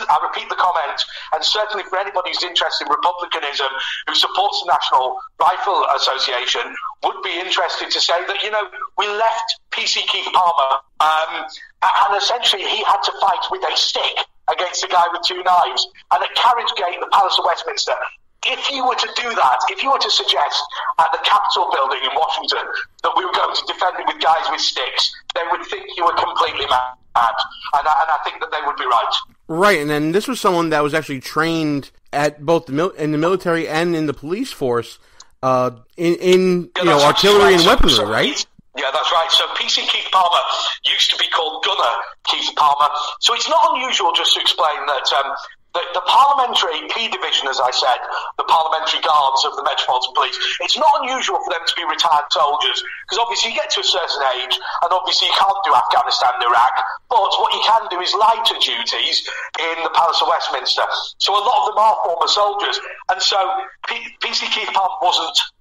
the comment, and certainly for anybody who's interested in republicanism, who supports the National Rifle Association, would be interested to say that, we left PC Keith Palmer, and essentially he had to fight with a stick against a guy with two knives. And at Carriage Gate, the Palace of Westminster, if you were to do that, if you were to suggest at the Capitol building in Washington that we were going to defend it with guys with sticks, they would think you were completely mad. And I think that they would be right. Right, and then this was someone that was actually trained at both in the military and in the police force in artillery and weaponry, right? Yeah, that's right. So PC Keith Palmer used to be called Gunner Keith Palmer. So it's not unusual, just to explain, that the parliamentary P Division, as I said, the parliamentary guards of the Metropolitan Police, it's not unusual for them to be retired soldiers, because obviously you get to a certain age, and obviously you can't do Afghanistan and Iraq, but what you can do is lighter duties in the Palace of Westminster. So a lot of them are former soldiers, and so PC Keith Palmer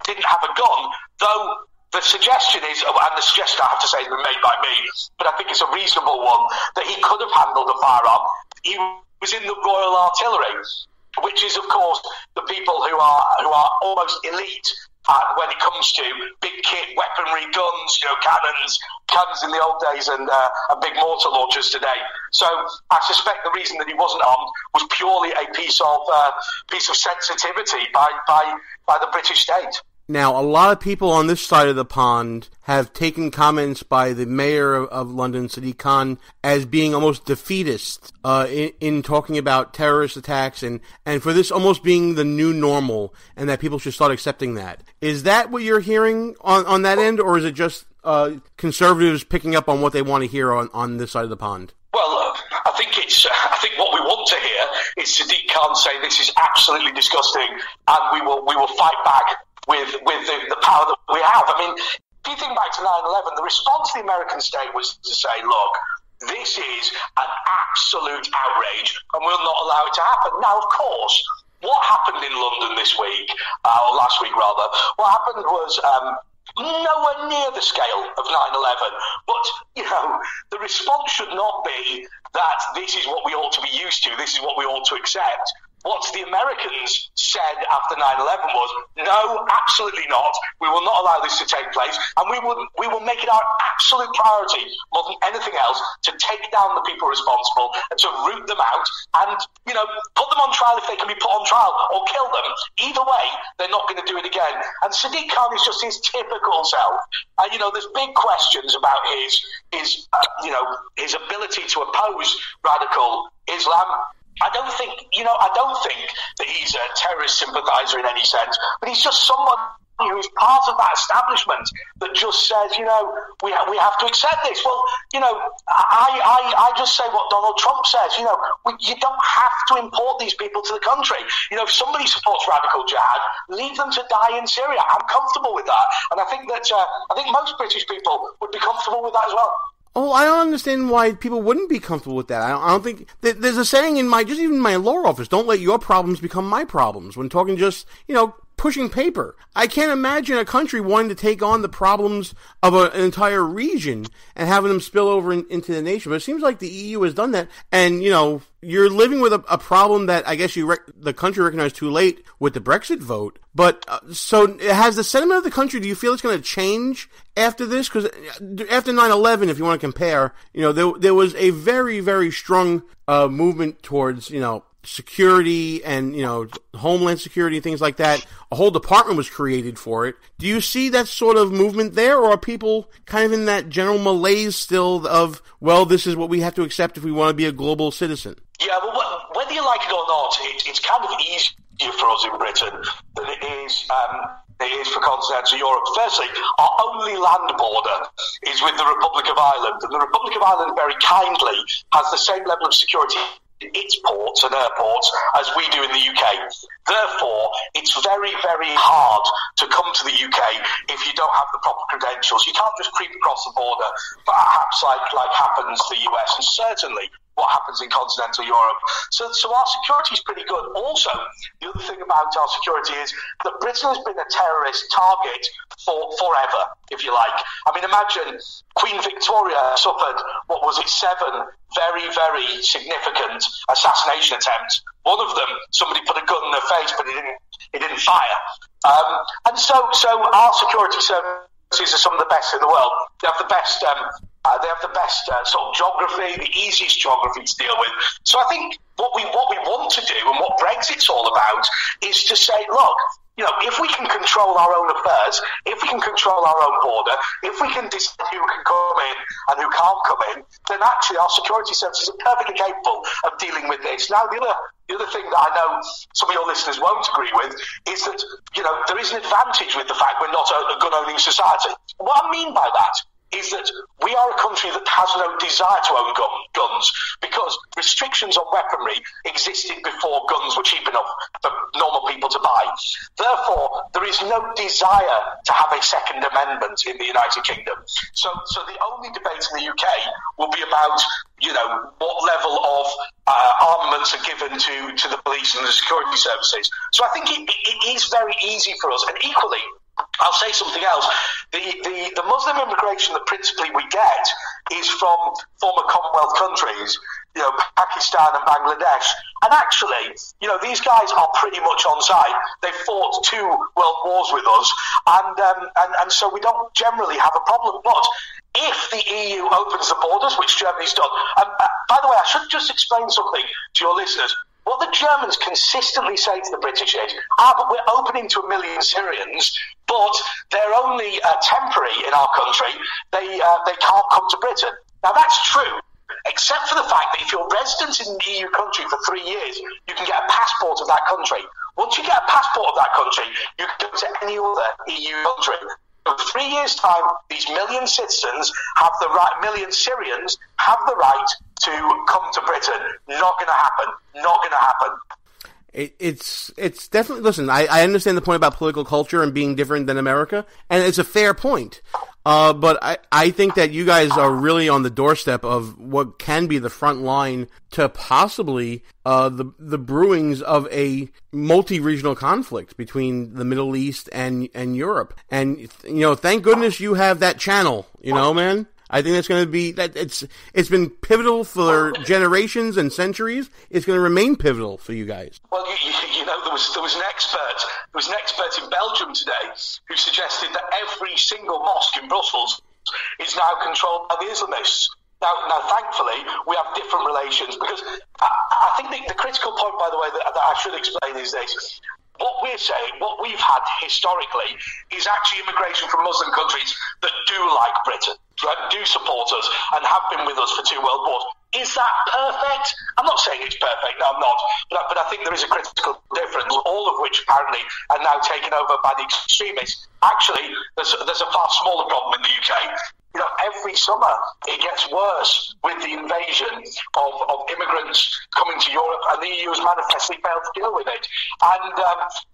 didn't have a gun, though the suggestion is, and the suggestion I have to say has been made by me, but I think it's a reasonable one, that he could have handled a firearm. He was in the Royal Artillery, which is, of course, the people who are almost elite when it comes to big kit, weaponry, guns, cannons in the old days, and big mortar launchers today. So I suspect the reason that he wasn't armed was purely a piece of sensitivity by the British state. Now, a lot of people on this side of the pond have taken comments by the mayor of London, Sadiq Khan, as being almost defeatist in talking about terrorist attacks and for this almost being the new normal, and that people should start accepting that. Is that what you're hearing on that end, or is it just conservatives picking up on what they want to hear on this side of the pond? Well, I think what we want to hear is Sadiq Khan say this is absolutely disgusting, and we will fight back with the power that we have. I mean, if you think back to 9/11, the response of the American state was to say, look, this is an absolute outrage, and we'll not allow it to happen. Now, of course, what happened in London this week, or last week rather, what happened was nowhere near the scale of 9/11. But, the response should not be that this is what we ought to be used to, this is what we ought to accept. What the Americans said after 9/11 was, no, absolutely not. We will not allow this to take place, and we will make it our absolute priority, more than anything else, to take down the people responsible and to root them out and, put them on trial if they can be put on trial, or kill them. Either way, they're not going to do it again. And Sadiq Khan is just his typical self. There's big questions about his ability to oppose radical Islam. I don't think that he's a terrorist sympathizer in any sense, but he's just somebody who's part of that establishment that just says, we have to accept this. Well, I just say what Donald Trump says. You don't have to import these people to the country. If somebody supports radical jihad, leave them to die in Syria. I'm comfortable with that, and I think most British people would be comfortable with that as well. Oh, I don't understand why people wouldn't be comfortable with that. I don't think there's a saying in even my law office: "Don't let your problems become my problems." When talking just, pushing paper, I can't imagine a country wanting to take on the problems of an entire region and having them spill over into the nation. But it seems like the EU has done that, and you're living with a problem that I guess the country recognized too late with the Brexit vote. But so has the sentiment of the country, do you feel it's going to change after this? Because after 9/11, if you want to compare, there was a very, very strong movement towards, security and, homeland security and things like that. A whole department was created for it. Do you see that sort of movement there, or are people kind of in that general malaise still of, well, this is what we have to accept if we want to be a global citizen? Yeah, well, whether you like it or not, it's kind of easier for us in Britain than it is for continental Europe. Firstly, our only land border is with the Republic of Ireland, and the Republic of Ireland very kindly has the same level of security in its ports and airports as we do in the UK. Therefore, it's very, very hard to come to the UK if you don't have the proper credentials. You can't just creep across the border, perhaps like happens to the US, and certainly what happens in continental Europe. So our security is pretty good. Also, the other thing about our security is that Britain has been a terrorist target for forever, if you like. I mean, imagine Queen Victoria suffered, 7 very, very significant assassination attempts. One of them, somebody put a gun in their face, but it didn't fire. And so our security services are some of the best in the world. They have the best sort of geography, the easiest geography to deal with. So I think what we want to do, and what Brexit's all about, is to say, look, if we can control our own affairs, if we can control our own border, if we can decide who can come in and who can't come in, then actually our security services are perfectly capable of dealing with this. Now, the other thing that I know some of your listeners won't agree with is that, there is an advantage with the fact we're not a gun-owning society. What I mean by that is that we are a country that has no desire to own guns, because restrictions on weaponry existed before guns were cheap enough for normal people to buy. Therefore, there is no desire to have a Second Amendment in the United Kingdom. So the only debate in the UK will be about, what level of armaments are given to the police and the security services. So I think it is very easy for us, and equally, I'll say something else. The Muslim immigration that principally we get is from former Commonwealth countries, Pakistan and Bangladesh. And actually, these guys are pretty much on side. They fought 2 world wars with us, and so we don't generally have a problem. But if the EU opens the borders, which Germany's done, by the way, I should just explain something to your listeners. What the Germans consistently say to the British is, but we're opening to 1 million Syrians, but they're only temporary in our country. They can't come to Britain. Now, that's true, except for the fact that if you're resident in an EU country for 3 years, you can get a passport of that country. Once you get a passport of that country, you can go to any other EU country. 3 years' time, these million citizens have the right, million Syrians have the right to come to Britain. Not going to happen. Not going to happen. It's definitely, listen, I understand the point about political culture and being different than America, and it's a fair point. But I think that you guys are really on the doorstep of what can be the front line to possibly the brewings of a multi-regional conflict between the Middle East and Europe. And, you know, thank goodness you have that channel, you know, man. I think that's going to be that it's been pivotal for generations and centuries. It's going to remain pivotal for you guys. Well, you know, there was an expert in Belgium today who suggested that every single mosque in Brussels is now controlled by the Islamists. Now, thankfully, we have different relations, because I think the critical point, by the way, that I should explain is this. What we're saying, what we've had historically, is actually immigration from Muslim countries that do like Britain, that do support us and have been with us for 2 world wars. Is that perfect? I'm not saying it's perfect, no, I'm not. But I think there is a critical difference, all of which apparently are now taken over by the extremists. Actually, there's a far smaller problem in the UK. You know, every summer it gets worse with the invasion of immigrants coming to Europe, and the EU has manifestly failed to deal with it. And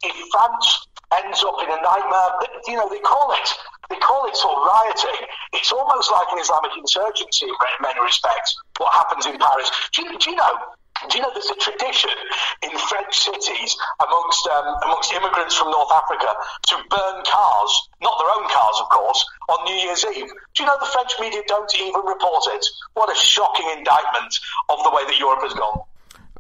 if France ends up in a nightmare, you know, they call it sort of rioting. It's almost like an Islamic insurgency in many respects, what happens in Paris. Do you know there's a tradition in French cities amongst immigrants from North Africa to burn cars, not their own cars, of course, on New Year's Eve? Do you know the French media don't even report it? What a shocking indictment of the way that Europe has gone.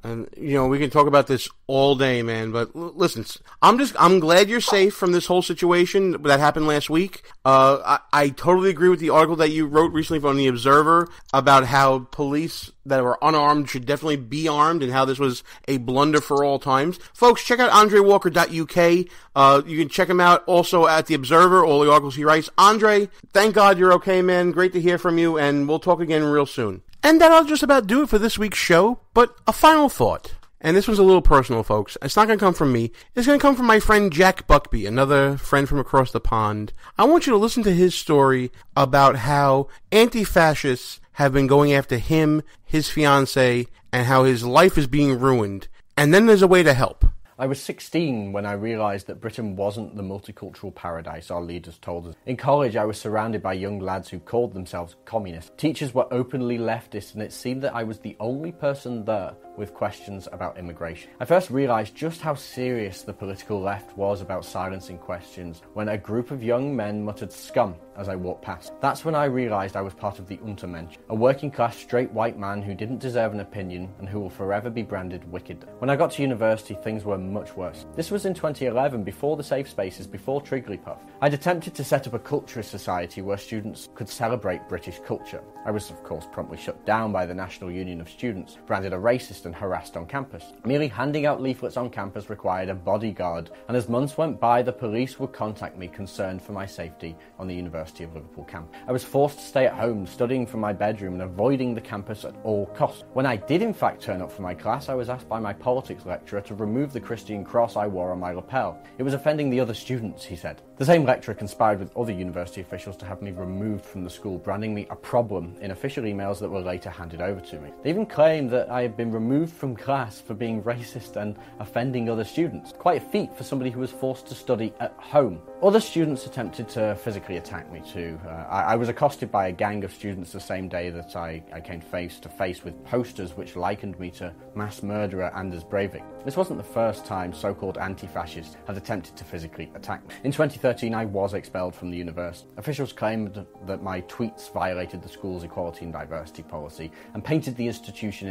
And, you know, we can talk about this all day, man, but listen, I'm glad you're safe from this whole situation that happened last week. I totally agree with the article that you wrote recently from The Observer about how police that were unarmed should definitely be armed, and how this was a blunder for all times. Folks, check out AndreWalker.uk. You can check him out also at The Observer, all the articles he writes. Andre, thank God you're okay, man. Great to hear from you, and we'll talk again real soon. And that'll just about do it for this week's show, but a final thought. And this one's a little personal, folks. It's not going to come from me. It's going to come from my friend Jack Buckby, another friend from across the pond. I want you to listen to his story about how anti-fascists have been going after him, his fiancée, and how his life is being ruined. And then there's a way to help. I was 16 when I realised that Britain wasn't the multicultural paradise our leaders told us. In college, I was surrounded by young lads who called themselves communists. Teachers were openly leftist, and it seemed that I was the only person there with questions about immigration. I first realised just how serious the political left was about silencing questions when a group of young men muttered scum as I walked past. That's when I realised I was part of the Untermensch, a working-class straight white man who didn't deserve an opinion and who will forever be branded wicked. When I got to university, things were much worse. This was in 2011, before the safe spaces, before Trigglypuff. I'd attempted to set up a culturist society where students could celebrate British culture. I was, of course, promptly shut down by the National Union of Students, branded a racist and harassed on campus. Merely handing out leaflets on campus required a bodyguard, and as months went by, the police would contact me concerned for my safety on the University of Liverpool campus. I was forced to stay at home, studying from my bedroom and avoiding the campus at all costs. When I did in fact turn up for my class, I was asked by my politics lecturer to remove the Christian cross I wore on my lapel. It was offending the other students, he said. The same lecturer conspired with other university officials to have me removed from the school, branding me a problem in official emails that were later handed over to me. They even claimed that I had been removed from class for being racist and offending other students. Quite a feat for somebody who was forced to study at home. Other students attempted to physically attack me too. I was accosted by a gang of students the same day that I came face to face with posters which likened me to mass murderer Anders Breivik. This wasn't the first time so-called anti-fascists had attempted to physically attack me. In 2013, I was expelled from the university. Officials claimed that my tweets violated the school's equality and diversity policy and painted the institution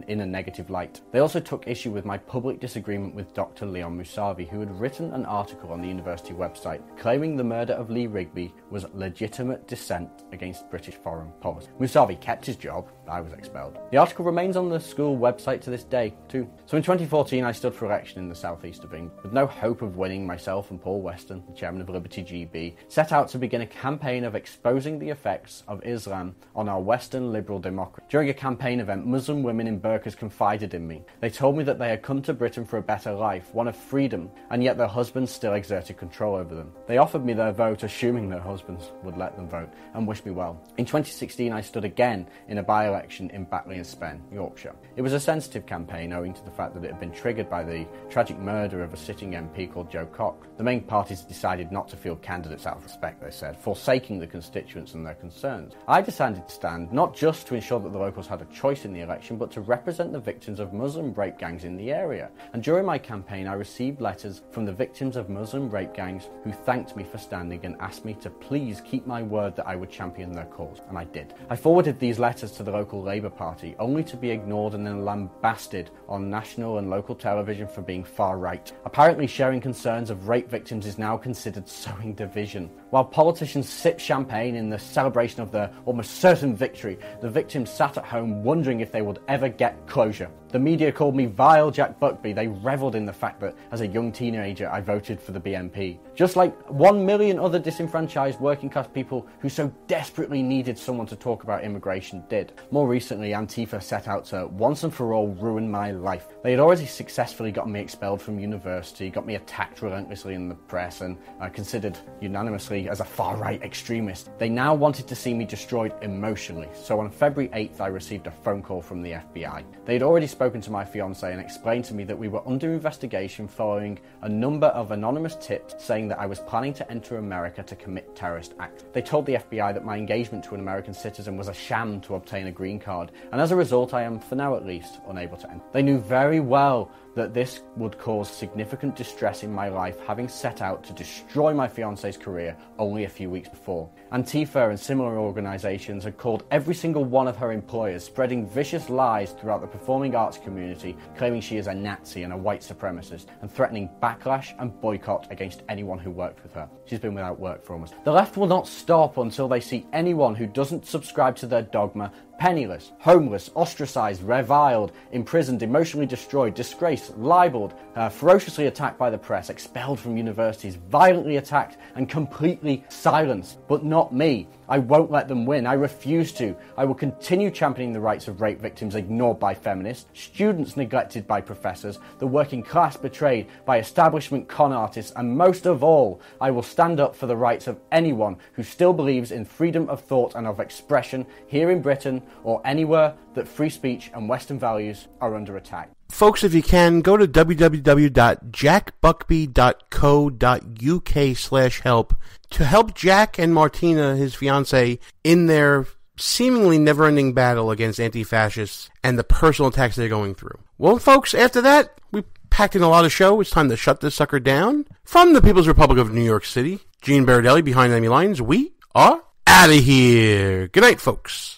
in a negative light. They also took issue with my public disagreement with Dr. Leon Musavi, who had written an article on the university website claiming the murder of Lee Rigby was legitimate dissent against British foreign policy. Musavi kept his job. I was expelled. The article remains on the school website to this day, too. So in 2014, I stood for election in the southeast of England. With no hope of winning, myself and Paul Weston, the chairman of of Liberty GB, set out to begin a campaign of exposing the effects of Islam on our Western liberal democracy. During a campaign event, Muslim women in burqas confided in me. They told me that they had come to Britain for a better life, one of freedom, and yet their husbands still exerted control over them. They offered me their vote, assuming their husbands would let them vote, and wished me well. In 2016, I stood again in a by-election in Batley and Spen, Yorkshire. It was a sensitive campaign owing to the fact that it had been triggered by the tragic murder of a sitting MP called Joe Cock. The main parties decided not to field candidates out of respect, they said, forsaking the constituents and their concerns. I decided to stand not just to ensure that the locals had a choice in the election, but to represent the victims of Muslim rape gangs in the area. And during my campaign, I received letters from the victims of Muslim rape gangs who thanked me for standing and asked me to please keep my word that I would champion their cause, and I did. I forwarded these letters to the local Labour Party, only to be ignored and then lambasted on national and local television for being far-right. Apparently sharing concerns of rape victims is now considered sowing division. While politicians sip champagne in the celebration of their almost certain victory, the victims sat at home wondering if they would ever get closure. The media called me vile Jack Buckby. They revelled in the fact that as a young teenager I voted for the BNP. Just like 1 million other disenfranchised working class people who so desperately needed someone to talk about immigration did. More recently, Antifa set out to once and for all ruin my life. They had already successfully gotten me expelled from university, got me attacked relentlessly in the press, and considered unanimously as a far-right extremist. They now wanted to see me destroyed emotionally. So on February 8th, I received a phone call from the FBI. They had already spoken to my fiancée and explained to me that we were under investigation following a number of anonymous tips saying that I was planning to enter America to commit terrorist acts. They told the FBI that my engagement to an American citizen was a sham to obtain a green card, and as a result I am, for now at least, unable to enter. They knew very well that this would cause significant distress in my life, having set out to destroy my fiancée's career only a few weeks before. Antifa and similar organisations had called every single one of her employers, spreading vicious lies throughout the performing arts community, claiming she is a Nazi and a white supremacist, and threatening backlash and boycott against anyone who worked with her. She's been without work for almost. The left will not stop until they see anyone who doesn't subscribe to their dogma penniless, homeless, ostracised, reviled, imprisoned, emotionally destroyed, disgraced, libelled, ferociously attacked by the press, expelled from universities, violently attacked and completely silenced. But not me. I won't let them win. I refuse to. I will continue championing the rights of rape victims ignored by feminists, students neglected by professors, the working class betrayed by establishment con artists, and most of all, I will stand up for the rights of anyone who still believes in freedom of thought and of expression here in Britain or anywhere that free speech and Western values are under attack. Folks, if you can, go to www.jackbuckby.co.uk/help to help Jack and Martina, his fiancée, in their seemingly never-ending battle against anti-fascists and the personal attacks they're going through. Well, folks, after that, we packed in a lot of show. It's time to shut this sucker down. From the People's Republic of New York City, Gene Baradelli behind enemy lines, we are out of here. Good night, folks.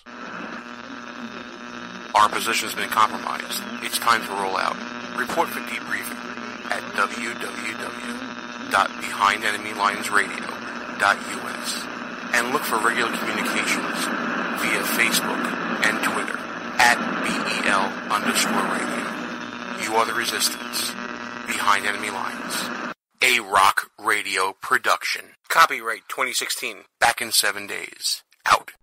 Our position has been compromised. It's time to roll out. Report for debriefing at www.behindenemylinesradio.us and look for regular communications via Facebook and Twitter at BEL_radio. You are the resistance. Behind Enemy Lines. A Rock Radio production. Copyright 2016. Back in 7 days. Out.